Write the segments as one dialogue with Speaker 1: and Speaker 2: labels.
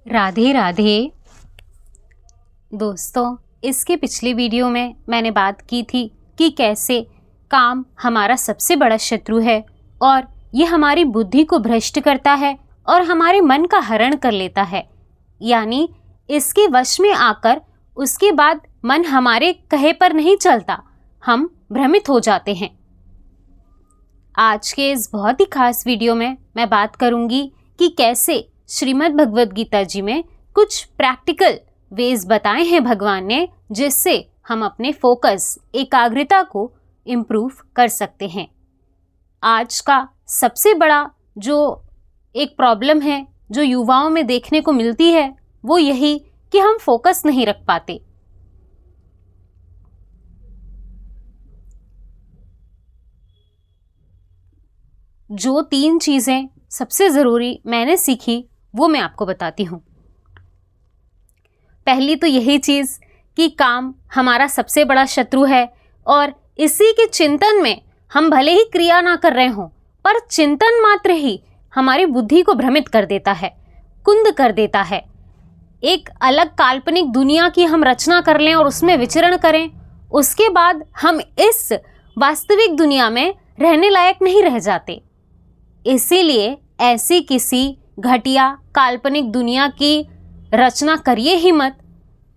Speaker 1: राधे राधे। दोस्तों, इसके पिछले वीडियो में मैंने बात की थी कि कैसे काम हमारा सबसे बड़ा शत्रु है और ये हमारी बुद्धि को भ्रष्ट करता है और हमारे मन का हरण कर लेता है। यानी इसके वश में आकर उसके बाद मन हमारे कहे पर नहीं चलता, हम भ्रमित हो जाते हैं। आज के इस बहुत ही खास वीडियो में मैं बात करूंगी कि कैसे श्रीमद् भगवद गीता जी में कुछ प्रैक्टिकल वेज बताए हैं भगवान ने, जिससे हम अपने फोकस, एकाग्रता को इम्प्रूव कर सकते हैं। आज का सबसे बड़ा जो एक प्रॉब्लम है जो युवाओं में देखने को मिलती है वो यही कि हम फोकस नहीं रख पाते। जो 3 चीजें सबसे जरूरी मैंने सीखी वो मैं आपको बताती हूँ। पहली तो यही चीज कि काम हमारा सबसे बड़ा शत्रु है और इसी के चिंतन में हम भले ही क्रिया ना कर रहे हों, पर चिंतन मात्र ही हमारी बुद्धि को भ्रमित कर देता है, कुंद कर देता है। एक अलग काल्पनिक दुनिया की हम रचना कर लें और उसमें विचरण करें, उसके बाद हम इस वास्तविक दुनिया में रहने लायक नहीं रह जाते। इसीलिए ऐसी किसी घटिया काल्पनिक दुनिया की रचना करिए ही मत।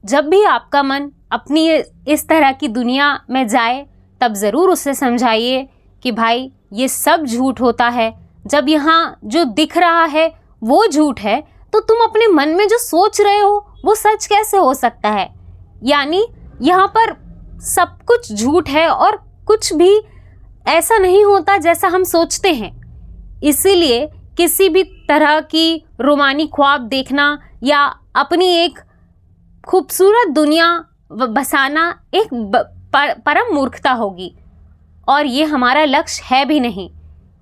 Speaker 1: जब भी आपका मन अपनी इस तरह की दुनिया में जाए तब ज़रूर उसे समझाइए कि भाई ये सब झूठ होता है। जब यहाँ जो दिख रहा है वो झूठ है तो तुम अपने मन में जो सोच रहे हो वो सच कैसे हो सकता है। यानी यहाँ पर सब कुछ झूठ है और कुछ भी ऐसा नहीं होता जैसा हम सोचते हैं। इसीलिए किसी भी तरह की रोमानी ख्वाब देखना या अपनी एक खूबसूरत दुनिया बसाना एक परम मूर्खता होगी और ये हमारा लक्ष्य है भी नहीं।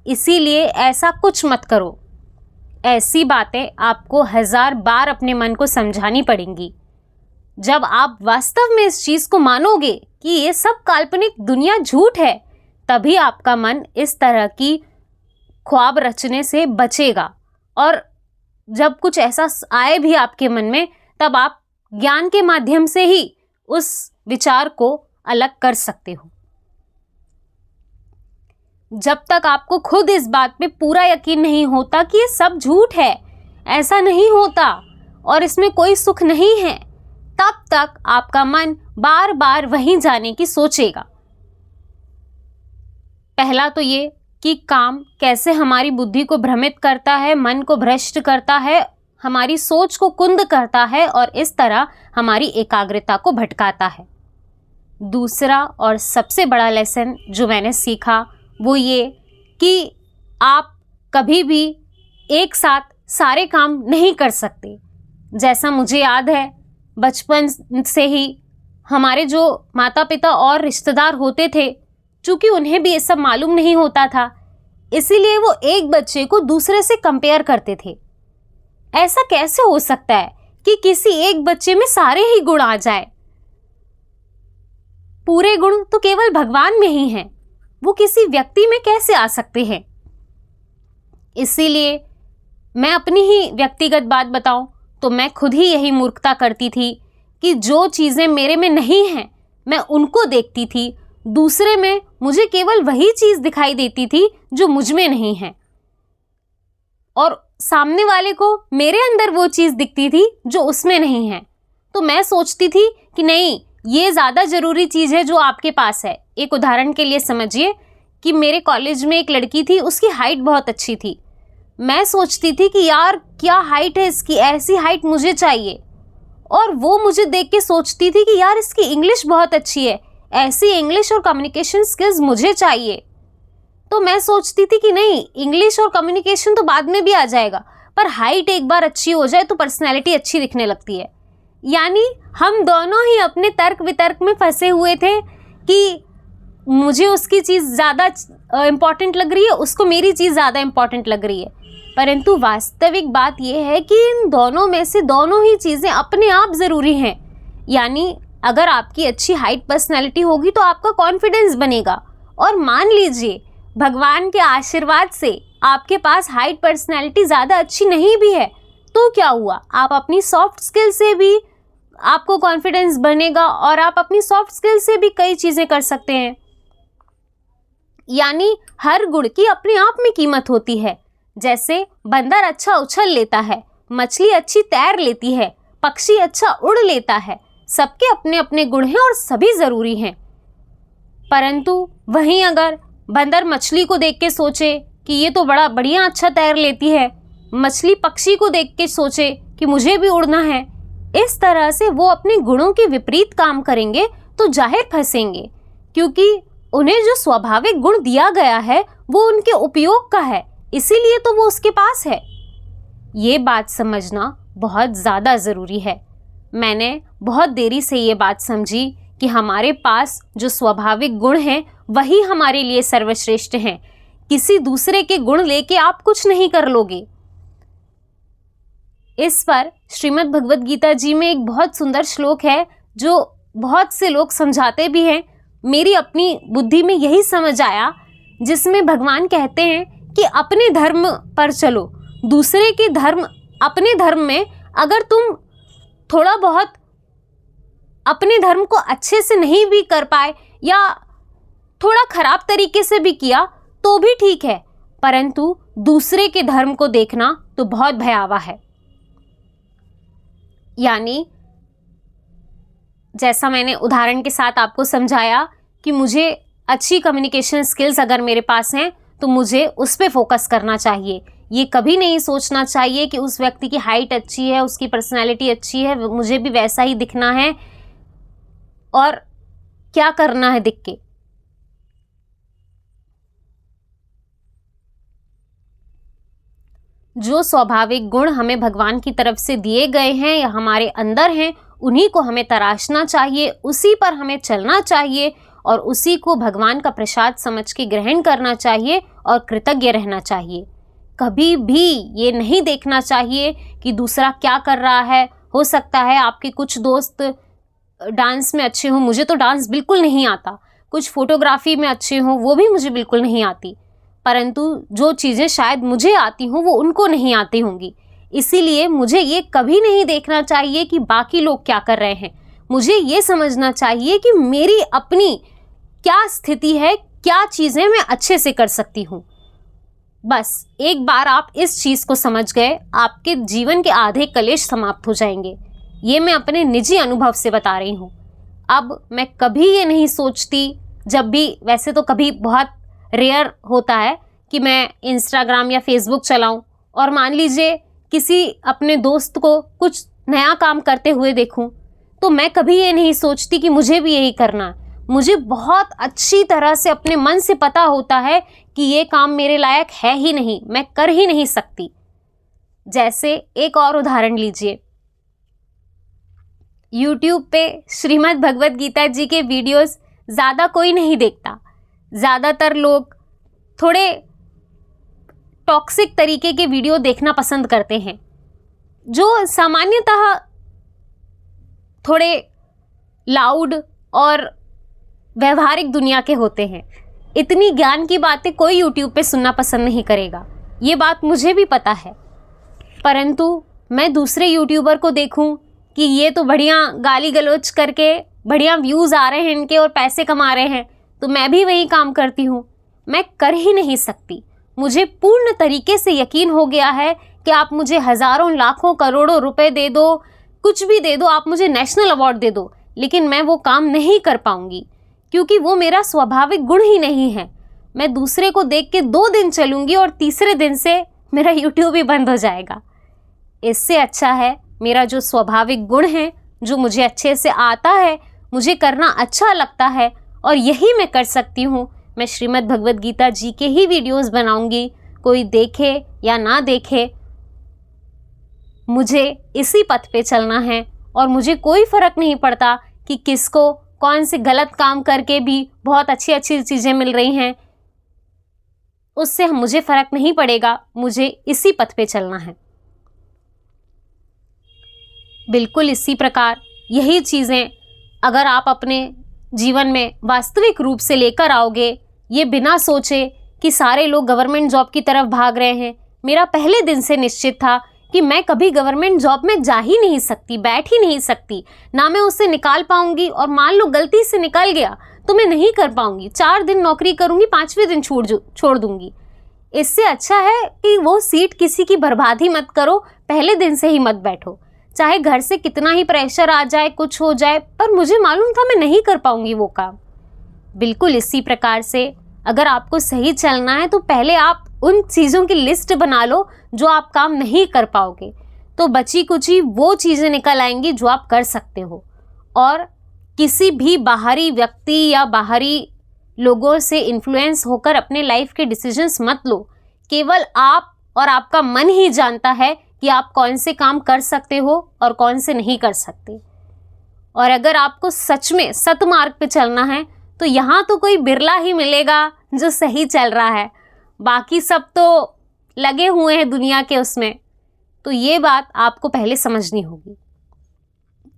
Speaker 1: इसीलिए ऐसा कुछ मत करो। ऐसी बातें आपको 1000 बार अपने मन को समझानी पड़ेंगी। जब आप वास्तव में इस चीज़ को मानोगे कि ये सब काल्पनिक दुनिया झूठ है, तभी आपका मन इस तरह की ख्वाब रचने से बचेगा। और जब कुछ ऐसा आए भी आपके मन में, तब आप ज्ञान के माध्यम से ही उस विचार को अलग कर सकते हो। जब तक आपको खुद इस बात पे पूरा यकीन नहीं होता कि ये सब झूठ है, ऐसा नहीं होता और इसमें कोई सुख नहीं है, तब तक आपका मन बार बार वहीं जाने की सोचेगा। पहला तो ये कि काम कैसे हमारी बुद्धि को भ्रमित करता है, मन को भ्रष्ट करता है, हमारी सोच को कुंद करता है और इस तरह हमारी एकाग्रता को भटकाता है। दूसरा और सबसे बड़ा लेसन जो मैंने सीखा वो ये कि आप कभी भी एक साथ सारे काम नहीं कर सकते। जैसा मुझे याद है, बचपन से ही हमारे जो माता पिता और रिश्तेदार होते थे, चूँकि उन्हें भी ये सब मालूम नहीं होता था, इसीलिए वो एक बच्चे को दूसरे से कंपेयर करते थे। ऐसा कैसे हो सकता है कि किसी एक बच्चे में सारे ही गुण आ जाए? पूरे गुण तो केवल भगवान में ही हैं, वो किसी व्यक्ति में कैसे आ सकते हैं? इसीलिए मैं अपनी ही व्यक्तिगत बात बताऊं तो मैं खुद ही यही मूर्खता करती थी कि जो चीज़ें मेरे में नहीं हैं मैं उनको देखती थी, दूसरे में मुझे केवल वही चीज़ दिखाई देती थी जो मुझ में नहीं है और सामने वाले को मेरे अंदर वो चीज़ दिखती थी जो उसमें नहीं है। तो मैं सोचती थी कि नहीं, ये ज़्यादा ज़रूरी चीज़ है जो आपके पास है। एक उदाहरण के लिए समझिए कि मेरे कॉलेज में एक लड़की थी, उसकी हाइट बहुत अच्छी थी। मैं सोचती थी कि यार क्या हाइट है इसकी, ऐसी हाइट मुझे चाहिए। और वो मुझे देख के सोचती थी कि यार इसकी इंग्लिश बहुत अच्छी है, ऐसी इंग्लिश और कम्युनिकेशन स्किल्स मुझे चाहिए। तो मैं सोचती थी कि नहीं, इंग्लिश और कम्युनिकेशन तो बाद में भी आ जाएगा, पर हाइट एक बार अच्छी हो जाए तो पर्सनैलिटी अच्छी दिखने लगती है। यानी हम दोनों ही अपने तर्क वितर्क में फंसे हुए थे कि मुझे उसकी चीज़ ज़्यादा इम्पॉर्टेंट लग रही है, उसको मेरी चीज़ ज़्यादा इम्पॉर्टेंट लग रही है। परंतु वास्तविक बात यह है कि इन दोनों में से दोनों ही चीज़ें अपने आप ज़रूरी हैं। यानी अगर आपकी अच्छी हाइट पर्सनैलिटी होगी तो आपका कॉन्फिडेंस बनेगा। और मान लीजिए भगवान के आशीर्वाद से आपके पास हाइट पर्सनैलिटी ज़्यादा अच्छी नहीं भी है, तो क्या हुआ, आप अपनी सॉफ्ट स्किल से भी आपको कॉन्फिडेंस बनेगा और आप अपनी सॉफ्ट स्किल से भी कई चीज़ें कर सकते हैं। यानी हर गुण की अपने आप में कीमत होती है। जैसे बंदर अच्छा उछल लेता है, मछली अच्छी तैर लेती है, पक्षी अच्छा उड़ लेता है। सबके अपने अपने गुण हैं और सभी ज़रूरी हैं। परंतु वहीं अगर बंदर मछली को देख के सोचे कि ये तो बड़ा बढ़िया अच्छा तैर लेती है, मछली पक्षी को देख के सोचे कि मुझे भी उड़ना है, इस तरह से वो अपने गुणों के विपरीत काम करेंगे तो जाहिर फंसेंगे, क्योंकि उन्हें जो स्वाभाविक गुण दिया गया है वो उनके उपयोग का है, इसीलिए तो वो उसके पास है। ये बात समझना बहुत ज़्यादा ज़रूरी है। मैंने बहुत देरी से ये बात समझी कि हमारे पास जो स्वाभाविक गुण हैं वही हमारे लिए सर्वश्रेष्ठ हैं। किसी दूसरे के गुण लेके आप कुछ नहीं कर लोगे। इस पर श्रीमद् भगवद गीता जी में एक बहुत सुंदर श्लोक है जो बहुत से लोग समझाते भी हैं। मेरी अपनी बुद्धि में यही समझ आया, जिसमें भगवान कहते हैं कि अपने धर्म पर चलो, दूसरे के धर्म, अपने धर्म में अगर तुम थोड़ा बहुत अपने धर्म को अच्छे से नहीं भी कर पाए या थोड़ा खराब तरीके से भी किया तो भी ठीक है, परंतु दूसरे के धर्म को देखना तो बहुत भयावह है। यानी जैसा मैंने उदाहरण के साथ आपको समझाया कि मुझे अच्छी कम्युनिकेशन स्किल्स अगर मेरे पास हैं तो मुझे उस पर फोकस करना चाहिए। ये कभी नहीं सोचना चाहिए कि उस व्यक्ति की हाइट अच्छी है, उसकी पर्सनैलिटी अच्छी है, मुझे भी वैसा ही दिखना है और क्या करना है दिख के। जो स्वाभाविक गुण हमें भगवान की तरफ से दिए गए हैं या हमारे अंदर हैं, उन्हीं को हमें तराशना चाहिए, उसी पर हमें चलना चाहिए और उसी को भगवान का प्रसाद समझ के ग्रहण करना चाहिए और कृतज्ञ रहना चाहिए। कभी भी ये नहीं देखना चाहिए कि दूसरा क्या कर रहा है। हो सकता है आपके कुछ दोस्त डांस में अच्छे हों, मुझे तो डांस बिल्कुल नहीं आता, कुछ फोटोग्राफी में अच्छे हों, वो भी मुझे बिल्कुल नहीं आती, परंतु जो चीज़ें शायद मुझे आती हों वो उनको नहीं आती होंगी। इसीलिए मुझे ये कभी नहीं देखना चाहिए कि बाकी लोग क्या कर रहे हैं। मुझे ये समझना चाहिए कि मेरी अपनी क्या स्थिति है, क्या चीज़ें मैं अच्छे से कर सकती हूँ। बस एक बार आप इस चीज़ को समझ गए, आपके जीवन के आधे कलेश समाप्त हो जाएंगे। ये मैं अपने निजी अनुभव से बता रही हूँ। अब मैं कभी ये नहीं सोचती, जब भी, वैसे तो कभी बहुत रेयर होता है कि मैं इंस्टाग्राम या फेसबुक चलाऊं और मान लीजिए किसी अपने दोस्त को कुछ नया काम करते हुए देखूं, तो मैं कभी ये नहीं सोचती कि मुझे भी यही करना है। मुझे बहुत अच्छी तरह से अपने मन से पता होता है कि ये काम मेरे लायक है ही नहीं, मैं कर ही नहीं सकती। जैसे एक और उदाहरण लीजिए, YouTube पे श्रीमद् भगवद गीता जी के वीडियोस ज़्यादा कोई नहीं देखता। ज़्यादातर लोग थोड़े टॉक्सिक तरीके के वीडियो देखना पसंद करते हैं, जो सामान्यतः थोड़े लाउड और व्यवहारिक दुनिया के होते हैं। इतनी ज्ञान की बातें कोई YouTube पे सुनना पसंद नहीं करेगा, ये बात मुझे भी पता है। परंतु मैं दूसरे यूट्यूबर को देखूं कि ये तो बढ़िया गाली गलौज करके बढ़िया व्यूज़ आ रहे हैं इनके और पैसे कमा रहे हैं, तो मैं भी वही काम करती हूँ। मैं कर ही नहीं सकती। मुझे पूर्ण तरीके से यकीन हो गया है कि आप मुझे हज़ारों लाखों करोड़ों रुपए दे दो, कुछ भी दे दो, आप मुझे नेशनल अवार्ड दे दो, लेकिन मैं वो काम नहीं कर पाऊंगी, क्योंकि वो मेरा स्वाभाविक गुण ही नहीं है। मैं दूसरे को देख के 2 दिन चलूंगी और तीसरे दिन से मेरा यूट्यूब ही बंद हो जाएगा। इससे अच्छा है मेरा जो स्वाभाविक गुण है, जो मुझे अच्छे से आता है, मुझे करना अच्छा लगता है और यही मैं कर सकती हूँ। मैं श्रीमद् भगवद गीता जी के ही वीडियोस बनाऊंगी, कोई देखे या ना देखे, मुझे इसी पथ पे चलना है और मुझे कोई फ़र्क नहीं पड़ता कि किसको कौन से गलत काम करके भी बहुत अच्छी अच्छी चीज़ें मिल रही हैं, उससे मुझे फ़र्क नहीं पड़ेगा। मुझे इसी पथ पे चलना है। बिल्कुल इसी प्रकार यही चीज़ें अगर आप अपने जीवन में वास्तविक रूप से लेकर आओगे, ये बिना सोचे कि सारे लोग गवर्नमेंट जॉब की तरफ भाग रहे हैं। मेरा पहले दिन से निश्चित था कि मैं कभी गवर्नमेंट जॉब में जा ही नहीं सकती, बैठ ही नहीं सकती, ना मैं उससे निकाल पाऊंगी, और मान लो गलती से निकल गया तो मैं नहीं कर पाऊंगी, 4 दिन नौकरी करूंगी, 5वें दिन छोड़ दूंगी। इससे अच्छा है कि वो सीट किसी की बर्बादी मत करो, पहले दिन से ही मत बैठो, चाहे घर से कितना ही प्रेशर आ जाए, कुछ हो जाए, पर मुझे मालूम था मैं नहीं कर पाऊंगी वो काम। बिल्कुल इसी प्रकार से अगर आपको सही चलना है तो पहले आप उन चीज़ों की लिस्ट बना लो जो आप काम नहीं कर पाओगे, तो बची कुची वो चीज़ें निकल आएंगी जो आप कर सकते हो। और किसी भी बाहरी व्यक्ति या बाहरी लोगों से इन्फ्लुएंस होकर अपने लाइफ के डिसीजंस मत लो। केवल आप और आपका मन ही जानता है कि आप कौन से काम कर सकते हो और कौन से नहीं कर सकते। और अगर आपको सच में सत मार्ग पे चलना है तो यहाँ तो कोई बिरला ही मिलेगा जो सही चल रहा है, बाकी सब तो लगे हुए हैं दुनिया के उसमें। तो ये बात आपको पहले समझनी होगी।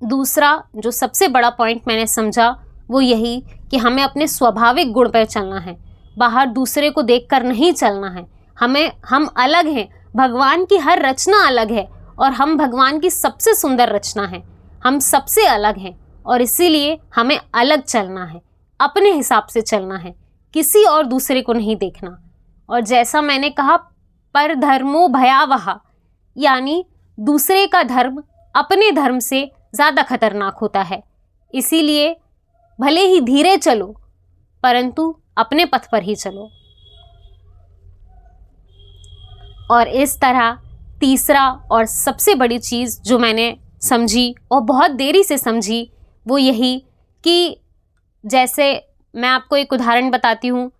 Speaker 1: दूसरा जो सबसे बड़ा पॉइंट मैंने समझा वो यही कि हमें अपने स्वाभाविक गुण पर चलना है, बाहर दूसरे को देखकर नहीं चलना है। हम अलग हैं, भगवान की हर रचना अलग है और हम भगवान की सबसे सुंदर रचना है। हम सबसे अलग हैं और इसीलिए हमें अलग चलना है, अपने हिसाब से चलना है, किसी और दूसरे को नहीं देखना। और जैसा मैंने कहा, पर धर्मो भयावह, यानी दूसरे का धर्म अपने धर्म से ज़्यादा खतरनाक होता है। इसीलिए भले ही धीरे चलो परंतु अपने पथ पर ही चलो। और इस तरह तीसरा और सबसे बड़ी चीज़ जो मैंने समझी और बहुत देरी से समझी वो यही कि जैसे मैं आपको एक उदाहरण बताती हूँ।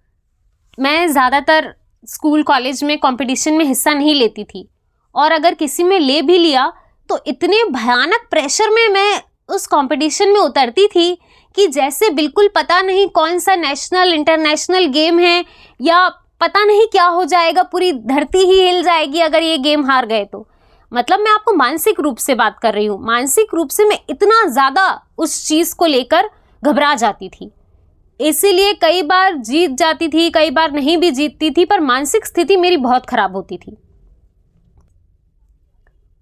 Speaker 1: मैं ज़्यादातर स्कूल कॉलेज में कंपटीशन में हिस्सा नहीं लेती थी, और अगर किसी में ले भी लिया तो इतने भयानक प्रेशर में मैं उस कंपटीशन में उतरती थी कि जैसे बिल्कुल पता नहीं कौन सा नेशनल इंटरनेशनल गेम है या पता नहीं क्या हो जाएगा, पूरी धरती ही हिल जाएगी अगर ये गेम हार गए तो। मतलब मैं आपको मानसिक रूप से बात कर रही हूँ, मानसिक रूप से मैं इतना ज़्यादा उस चीज़ को लेकर घबरा जाती थी। इसीलिए कई बार जीत जाती थी, कई बार नहीं भी जीतती थी, पर मानसिक स्थिति मेरी बहुत खराब होती थी।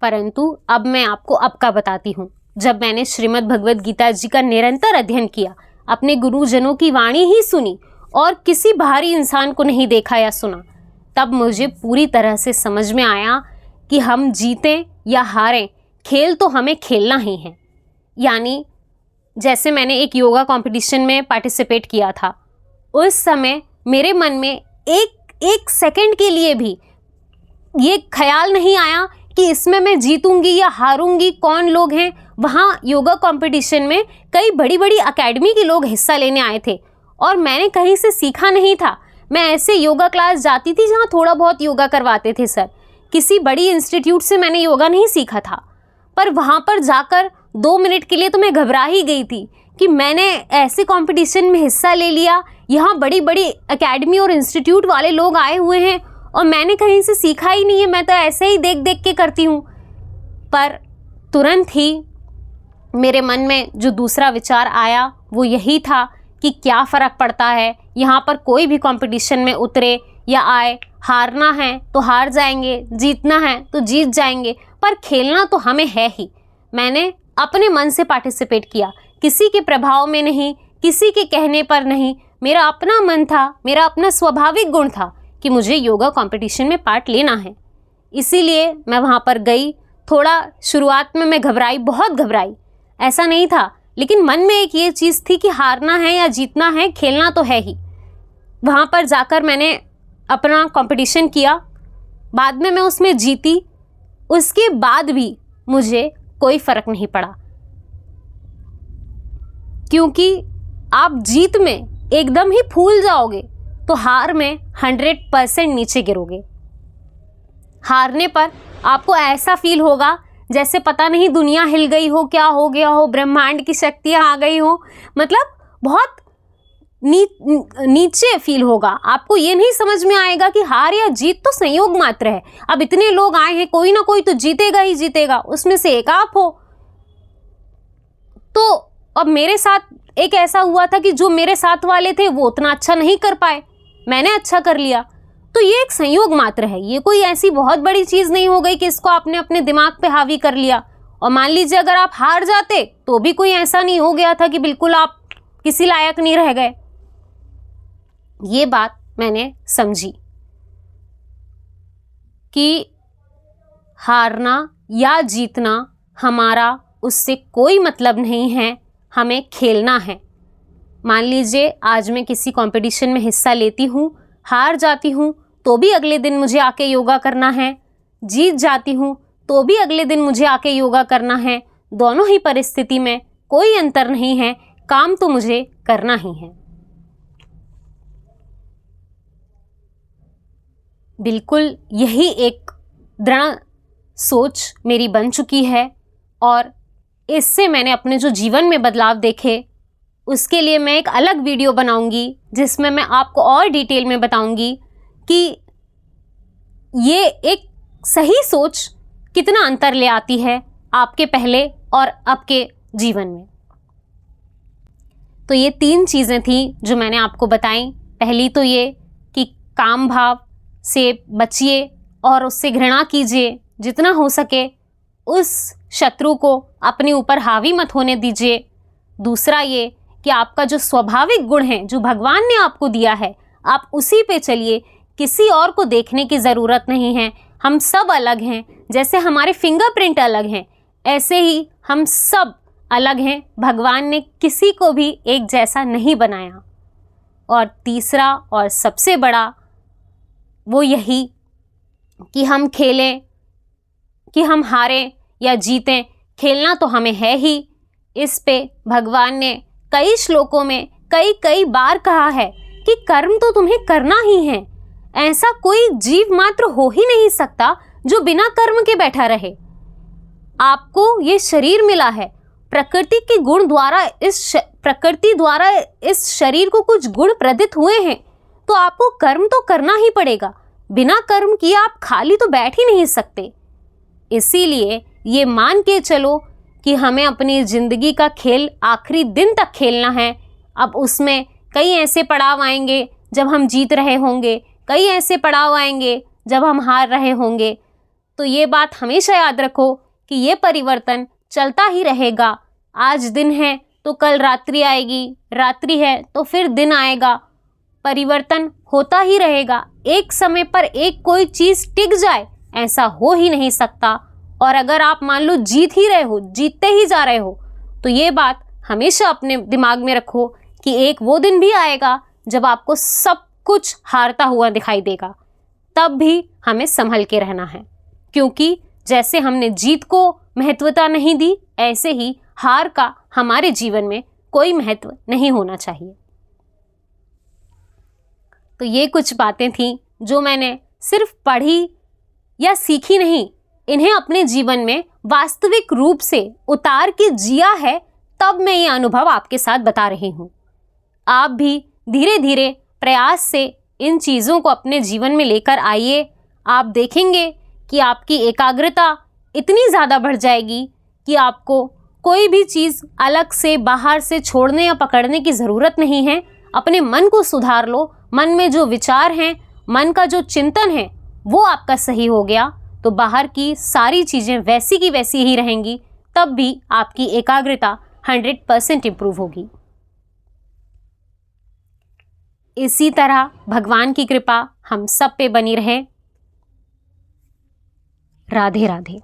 Speaker 1: परंतु अब मैं आपको अब का बताती हूँ। जब मैंने श्रीमद् भगवद गीता जी का निरंतर अध्ययन किया, अपने गुरुजनों की वाणी ही सुनी और किसी बाहरी इंसान को नहीं देखा या सुना, तब मुझे पूरी तरह से समझ में आया कि हम जीतें या हारें, खेल तो हमें खेलना ही है। यानी जैसे मैंने एक योगा कंपटीशन में पार्टिसिपेट किया था, उस समय मेरे मन में एक सेकंड के लिए भी ये ख्याल नहीं आया कि इसमें मैं जीतूंगी या हारूंगी, कौन लोग हैं। वहाँ योगा कंपटीशन में कई बड़ी बड़ी एकेडमी के लोग हिस्सा लेने आए थे और मैंने कहीं से सीखा नहीं था। मैं ऐसे योगा क्लास जाती थी जहाँ थोड़ा बहुत योगा करवाते थे सर, किसी बड़ी इंस्टीट्यूट से मैंने योगा नहीं सीखा था। पर वहाँ पर जाकर 2 मिनट के लिए तो मैं घबरा ही गई थी कि मैंने ऐसे कंपटीशन में हिस्सा ले लिया, यहाँ बड़ी बड़ी एकेडमी और इंस्टीट्यूट वाले लोग आए हुए हैं और मैंने कहीं से सीखा ही नहीं है, मैं तो ऐसे ही देख देख के करती हूँ। पर तुरंत ही मेरे मन में जो दूसरा विचार आया वो यही था कि क्या फ़र्क पड़ता है, यहाँ पर कोई भी कंपटीशन में उतरे या आए, हारना है तो हार जाएंगे, जीतना है तो जीत जाएंगे, पर खेलना तो हमें है ही। मैंने अपने मन से पार्टिसिपेट किया, किसी के प्रभाव में नहीं, किसी के कहने पर नहीं, मेरा अपना मन था, मेरा अपना स्वाभाविक गुण था कि मुझे योगा कंपटीशन में पार्ट लेना है। इसीलिए मैं वहाँ पर गई। थोड़ा शुरुआत में मैं घबराई, बहुत घबराई, ऐसा नहीं था, लेकिन मन में एक ये चीज़ थी कि हारना है या जीतना है, खेलना तो है ही। वहाँ पर जाकर मैंने अपना कंपटीशन किया, बाद में मैं उसमें जीती। उसके बाद भी मुझे कोई फ़र्क नहीं पड़ा, क्योंकि आप जीत में एकदम ही फूल जाओगे तो हार में 100% नीचे गिरोगे। हारने पर आपको ऐसा फील होगा जैसे पता नहीं दुनिया हिल गई हो, क्या हो गया हो, ब्रह्मांड की शक्तियाँ आ गई हो, मतलब बहुत नीचे फील होगा। आपको ये नहीं समझ में आएगा कि हार या जीत तो संयोग मात्र है, अब इतने लोग आए हैं, कोई ना कोई तो जीतेगा ही जीतेगा, उसमें से एक आप हो। तो अब मेरे साथ एक ऐसा हुआ था कि जो मेरे साथ वाले थे वो उतना अच्छा नहीं कर पाए, मैंने अच्छा कर लिया, तो ये एक संयोग मात्र है, ये कोई ऐसी बहुत बड़ी चीज नहीं हो गई कि इसको आपने अपने दिमाग पे हावी कर लिया। और मान लीजिए अगर आप हार जाते तो भी कोई ऐसा नहीं हो गया था कि बिल्कुल आप किसी लायक नहीं रह गए। ये बात मैंने समझी कि हारना या जीतना हमारा उससे कोई मतलब नहीं है, हमें खेलना है। मान लीजिए आज मैं किसी कंपटीशन में हिस्सा लेती हूँ, हार जाती हूँ तो भी अगले दिन मुझे आके योगा करना है, जीत जाती हूँ तो भी अगले दिन मुझे आके योगा करना है। दोनों ही परिस्थिति में कोई अंतर नहीं है, काम तो मुझे करना ही है। बिल्कुल यही एक दृढ़ सोच मेरी बन चुकी है और इससे मैंने अपने जो जीवन में बदलाव देखे उसके लिए मैं एक अलग वीडियो बनाऊंगी जिसमें मैं आपको और डिटेल में बताऊंगी कि ये एक सही सोच कितना अंतर ले आती है आपके पहले और अब के जीवन में। तो ये 3 चीज़ें थी जो मैंने आपको बताई। पहली तो ये कि काम भाव से बचिए और उससे घृणा कीजिए, जितना हो सके उस शत्रु को अपने ऊपर हावी मत होने दीजिए। दूसरा ये कि आपका जो स्वाभाविक गुण है जो भगवान ने आपको दिया है, आप उसी पे चलिए, किसी और को देखने की ज़रूरत नहीं है। हम सब अलग हैं, जैसे हमारे फिंगरप्रिंट अलग हैं ऐसे ही हम सब अलग हैं। भगवान ने किसी को भी एक जैसा नहीं बनाया। और तीसरा और सबसे बड़ा वो यही कि हम खेलें, कि हम हारें या जीतें, खेलना तो हमें है ही। इस पे भगवान ने कई श्लोकों में कई बार कहा है कि कर्म तो तुम्हें करना ही है। ऐसा कोई जीव मात्र हो ही नहीं सकता जो बिना कर्म के बैठा रहे। आपको ये शरीर मिला है, प्रकृति के गुण द्वारा प्रकृति द्वारा इस शरीर को कुछ गुण प्रदित हुए हैं, तो आपको कर्म तो करना ही पड़ेगा। बिना कर्म किए आप खाली तो बैठ ही नहीं सकते। इसीलिए ये मान के चलो कि हमें अपनी जिंदगी का खेल आखिरी दिन तक खेलना है। अब उसमें कई ऐसे पड़ाव आएंगे जब हम जीत रहे होंगे, कई ऐसे पड़ाव आएंगे जब हम हार रहे होंगे। तो ये बात हमेशा याद रखो कि ये परिवर्तन चलता ही रहेगा। आज दिन है तो कल रात्रि आएगी, रात्रि है तो फिर दिन आएगा। परिवर्तन होता ही रहेगा। एक समय पर एक कोई चीज़ टिक जाए ऐसा हो ही नहीं सकता। और अगर आप मान लो जीत ही रहे हो, जीतते ही जा रहे हो, तो ये बात हमेशा अपने दिमाग में रखो कि एक वो दिन भी आएगा जब आपको सब कुछ हारता हुआ दिखाई देगा। तब भी हमें संभल के रहना है, क्योंकि जैसे हमने जीत को महत्वता नहीं दी, ऐसे ही हार का हमारे जीवन में कोई महत्व नहीं होना चाहिए। तो ये कुछ बातें थी जो मैंने सिर्फ पढ़ी या सीखी नहीं, इन्हें अपने जीवन में वास्तविक रूप से उतार के जिया है, तब मैं ये अनुभव आपके साथ बता रही हूँ। आप भी धीरे धीरे प्रयास से इन चीज़ों को अपने जीवन में लेकर आइए। आप देखेंगे कि आपकी एकाग्रता इतनी ज़्यादा बढ़ जाएगी कि आपको कोई भी चीज़ अलग से बाहर से छोड़ने या पकड़ने की ज़रूरत नहीं है। अपने मन को सुधार लो। मन में जो विचार हैं, मन का जो चिंतन है, वो आपका सही हो गया तो बाहर की सारी चीज़ें वैसी की वैसी ही रहेंगी। तब भी आपकी एकाग्रता 100% इम्प्रूव होगी। इसी तरह भगवान की कृपा हम सब पे बनी रहे। राधे राधे।